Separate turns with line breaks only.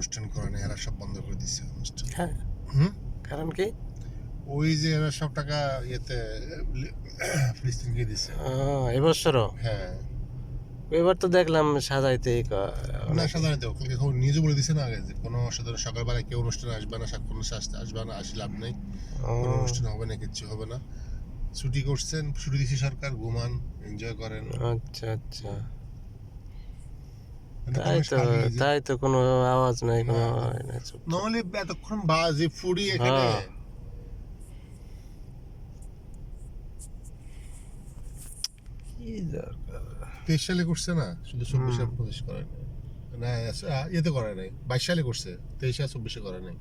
অনুষ্ঠান করে না, এরা সব বন্ধ করে দিচ্ছে অনুষ্ঠান।
হ্যাঁ,
হুম,
কারণ কি?
ওই যে এরা সব টাকা ইয়েতে ফিলিস্তিনকে দিচ্ছে।
এবছরও
হ্যাঁ,
এবার তো দেখলাম সাজাইতে
না
অনেক।
সাধারণত কালকে খবর নিজে বলে দিছে না আগে যে কোনো সাধারণ সকালবেলায় কেউ অনুষ্ঠানে আসবে না, কোনো আসবে না, আসলে লাভ নেই, কোনো অনুষ্ঠান হবে না, কিচ্ছু হবে না। ছুটি করছেন, ছুটি দিচ্ছে সরকার, ঘুমান, এনজয় করেন।
আচ্ছা আচ্ছা,
এটা
তাই
পরিবেশ
তো
খালি এই যে
তাই তো কোনো আওয়াজ নাই,
না,
কোনো আওয়াজ নাই, চুপচাপ।
নহলে এতক্ষণ বাজে ফুড়ি এখানে।
হ্যাঁ, কি দরকার?
23 সালে করছে না, শুধু 24
হুম।
আর 25 করে নাই, না ইয়েতে করে নাই, 22 সালে করছে, 23 আর 24 করে নাই।